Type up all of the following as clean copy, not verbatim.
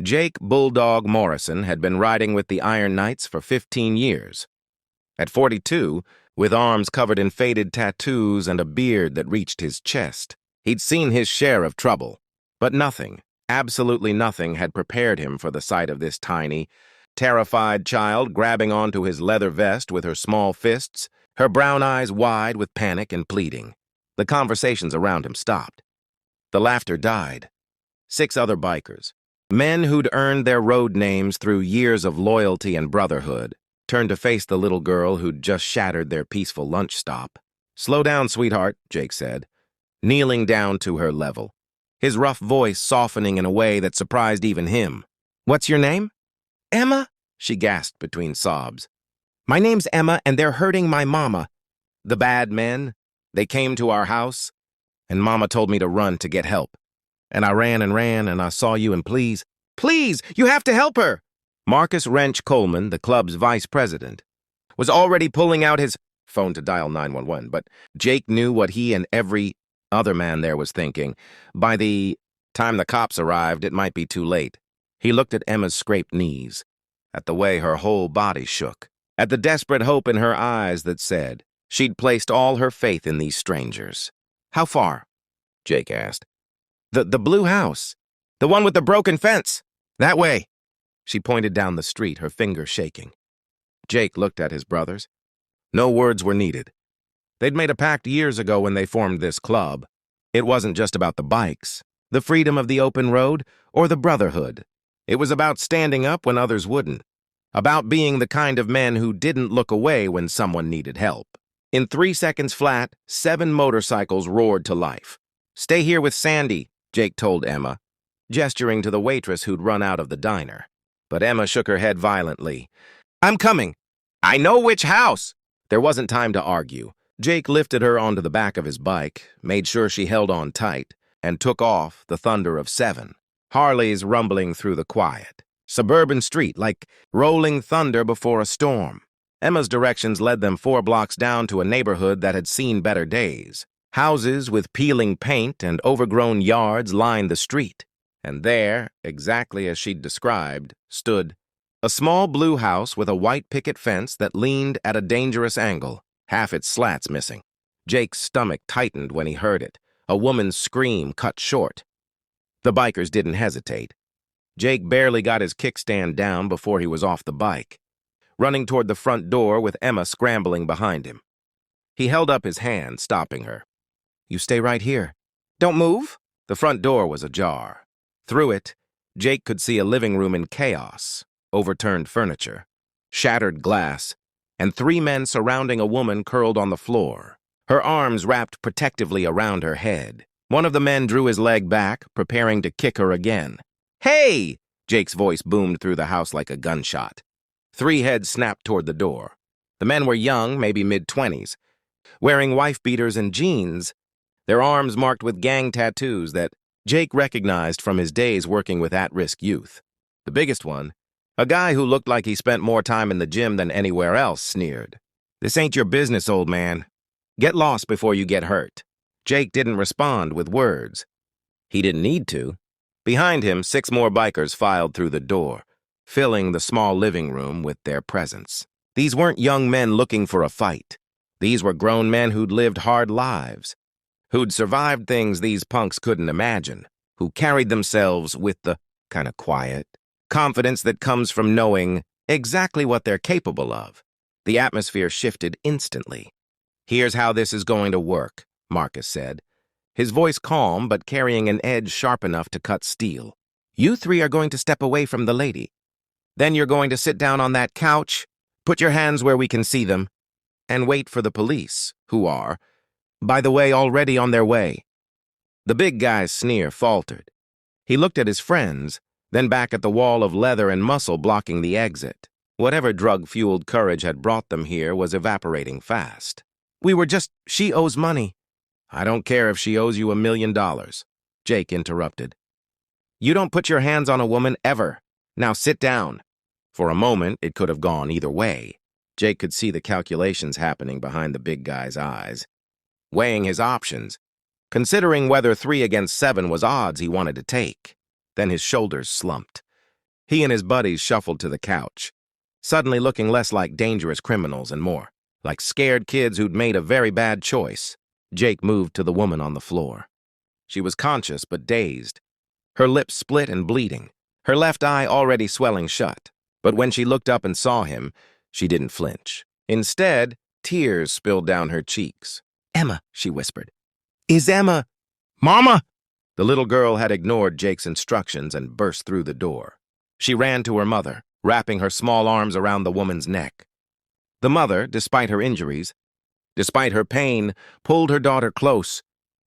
Jake Bulldog Morrison had been riding with the Iron Knights for 15 years. At 42, with arms covered in faded tattoos and a beard that reached his chest, he'd seen his share of trouble. But nothing, absolutely nothing, had prepared him for the sight of this tiny, terrified child grabbing onto his leather vest with her small fists, her brown eyes wide with panic and pleading. The conversations around him stopped. The laughter died. 6 other bikers, men who'd earned their road names through years of loyalty and brotherhood, turned to face the little girl who'd just shattered their peaceful lunch stop. "Slow down, sweetheart," Jake said, kneeling down to her level, his rough voice softening in a way that surprised even him. "What's your name?" "Emma," she gasped between sobs. "My name's Emma, and they're hurting my mama. The bad men, they came to our house, and Mama told me to run to get help. And I ran, and I saw you, and please, you have to help her!" Marcus Wrench Coleman, the club's vice president, was already pulling out his phone to dial 911, but Jake knew what he and every other man there was thinking. By the time the cops arrived, it might be too late. He looked at Emma's scraped knees, at the way her whole body shook, at the desperate hope in her eyes that said she'd placed all her faith in these strangers. "How far?" Jake asked. The blue house. The one with the broken fence. That way." She pointed down the street, her finger shaking. Jake looked at his brothers. No words were needed. They'd made a pact years ago when they formed this club. It wasn't just about the bikes, the freedom of the open road, or the brotherhood. It was about standing up when others wouldn't. About being the kind of men who didn't look away when someone needed help. In 3 seconds flat, 7 motorcycles roared to life. "Stay here with Sandy," Jake told Emma, gesturing to the waitress who'd run out of the diner. But Emma shook her head violently. "I'm coming. I know which house." There wasn't time to argue. Jake lifted her onto the back of his bike, made sure she held on tight, and took off, the thunder of 7. Harleys rumbling through the quiet. Suburban street, like rolling thunder before a storm. Emma's directions led them 4 blocks down to a neighborhood that had seen better days. Houses with peeling paint and overgrown yards lined the street. And there, exactly as she'd described, stood a small blue house with a white picket fence that leaned at a dangerous angle, half its slats missing. Jake's stomach tightened when he heard it, a woman's scream cut short. The bikers didn't hesitate. Jake barely got his kickstand down before he was off the bike, running toward the front door with Emma scrambling behind him. He held up his hand, stopping her. "You stay right here. Don't move." The front door was ajar. Through it, Jake could see a living room in chaos, overturned furniture, shattered glass, and 3 men surrounding a woman curled on the floor, her arms wrapped protectively around her head. One of the men drew his leg back, preparing to kick her again. "Hey!" Jake's voice boomed through the house like a gunshot. 3 heads snapped toward the door. The men were young, maybe mid-20s, wearing wife-beaters and jeans, their arms marked with gang tattoos that Jake recognized from his days working with at-risk youth. The biggest one, a guy who looked like he spent more time in the gym than anywhere else, sneered. "This ain't your business, old man. Get lost before you get hurt." Jake didn't respond with words. He didn't need to. Behind him, 6 more bikers filed through the door, filling the small living room with their presence. These weren't young men looking for a fight. These were grown men who'd lived hard lives, who'd survived things these punks couldn't imagine, who carried themselves with the kind of quiet confidence that comes from knowing exactly what they're capable of. The atmosphere shifted instantly. "Here's how this is going to work," Marcus said, his voice calm but carrying an edge sharp enough to cut steel. "You 3 are going to step away from the lady. Then you're going to sit down on that couch, put your hands where we can see them, and wait for the police, who are, by the way, already on their way." The big guy's sneer faltered. He looked at his friends, then back at the wall of leather and muscle blocking the exit. Whatever drug-fueled courage had brought them here was evaporating fast. She owes money." "I don't care if she owes you $1 million, Jake interrupted. "You don't put your hands on a woman ever. Now sit down." For a moment, it could have gone either way. Jake could see the calculations happening behind the big guy's eyes, weighing his options, considering whether 3 against 7 was odds he wanted to take. Then his shoulders slumped. He and his buddies shuffled to the couch, suddenly looking less like dangerous criminals and more like scared kids who'd made a very bad choice. Jake moved to the woman on the floor. She was conscious but dazed, her lips split and bleeding, her left eye already swelling shut. But when she looked up and saw him, she didn't flinch. Instead, tears spilled down her cheeks. "Emma," she whispered. "Is Emma—" "Mama!" The little girl had ignored Jake's instructions and burst through the door. She ran to her mother, wrapping her small arms around the woman's neck. The mother, despite her injuries, despite her pain, pulled her daughter close,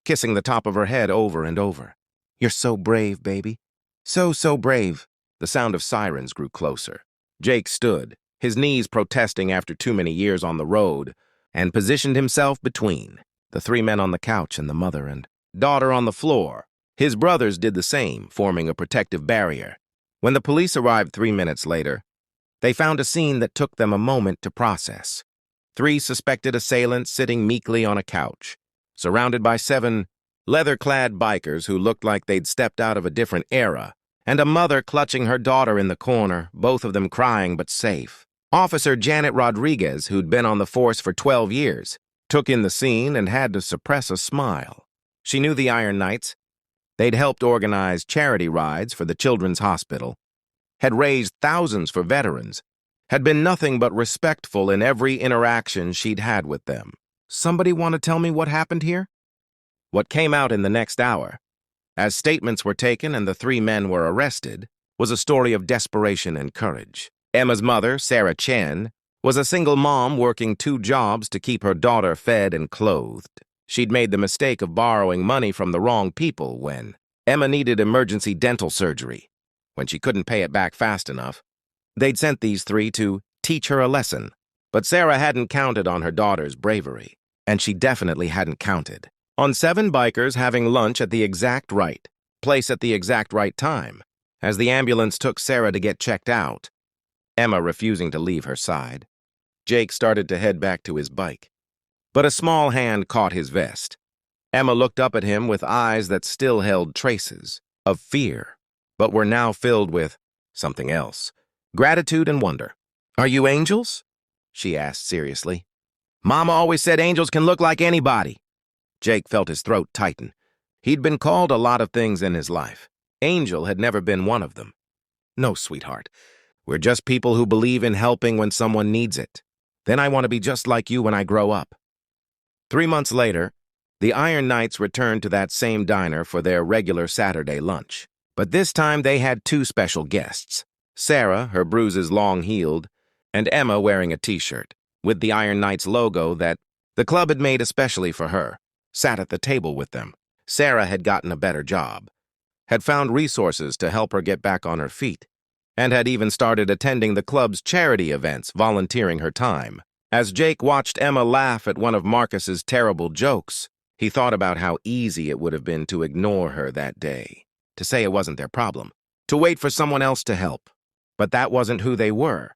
kissing the top of her head over and over. "You're so brave, baby. So brave." The sound of sirens grew closer. Jake stood, his knees protesting after too many years on the road, and positioned himself between the three men on the couch and the mother and daughter on the floor. His brothers did the same, forming a protective barrier. When the police arrived 3 minutes later, they found a scene that took them a moment to process. 3 suspected assailants sitting meekly on a couch, surrounded by 7 leather-clad bikers who looked like they'd stepped out of a different era, and a mother clutching her daughter in the corner, both of them crying but safe. Officer Janet Rodriguez, who'd been on the force for 12 years, took in the scene and had to suppress a smile. She knew the Iron Knights. They'd helped organize charity rides for the Children's Hospital, had raised thousands for veterans, had been nothing but respectful in every interaction she'd had with them. "Somebody want to tell me what happened here?" What came out in the next hour, as statements were taken and the 3 men were arrested, was a story of desperation and courage. Emma's mother, Sarah Chen, was a single mom working 2 jobs to keep her daughter fed and clothed. She'd made the mistake of borrowing money from the wrong people when Emma needed emergency dental surgery. When she couldn't pay it back fast enough, they'd sent these 3 to teach her a lesson. But Sarah hadn't counted on her daughter's bravery, and she definitely hadn't counted on 7 bikers having lunch at the exact right place at the exact right time. As the ambulance took Sarah to get checked out, Emma refusing to leave her side, Jake started to head back to his bike. But a small hand caught his vest. Emma looked up at him with eyes that still held traces of fear, but were now filled with something else, gratitude and wonder. "Are you angels?" she asked seriously. "Mama always said angels can look like anybody." Jake felt his throat tighten. He'd been called a lot of things in his life. Angel had never been one of them. "No, sweetheart. We're just people who believe in helping when someone needs it. Then I want to be just like you when I grow up." 3 months later, the Iron Knights returned to that same diner for their regular Saturday lunch. But this time they had 2 special guests. Sarah, her bruises long-healed, and Emma wearing a t-shirt with the Iron Knights logo that the club had made especially for her, sat at the table with them. Sarah had gotten a better job, had found resources to help her get back on her feet, and had even started attending the club's charity events, volunteering her time. As Jake watched Emma laugh at one of Marcus's terrible jokes, he thought about how easy it would have been to ignore her that day, to say it wasn't their problem, to wait for someone else to help. But that wasn't who they were.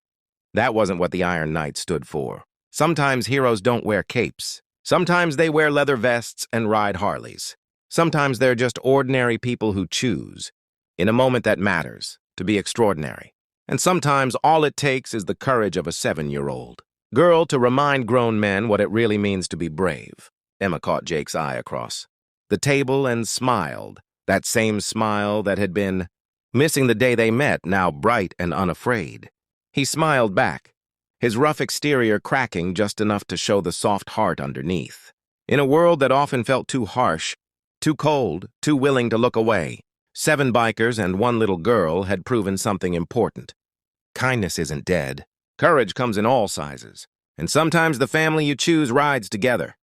That wasn't what the Iron Knights stood for. Sometimes heroes don't wear capes. Sometimes they wear leather vests and ride Harleys. Sometimes they're just ordinary people who choose, in a moment that matters, to be extraordinary. And sometimes all it takes is the courage of a 7-year-old girl to remind grown men what it really means to be brave. Emma caught Jake's eye across the table and smiled, that same smile that had been missing the day they met, now bright and unafraid. He smiled back, his rough exterior cracking just enough to show the soft heart underneath. In a world that often felt too harsh, too cold, too willing to look away, 7 bikers and 1 little girl had proven something important. Kindness isn't dead. Courage comes in all sizes, and sometimes the family you choose rides together.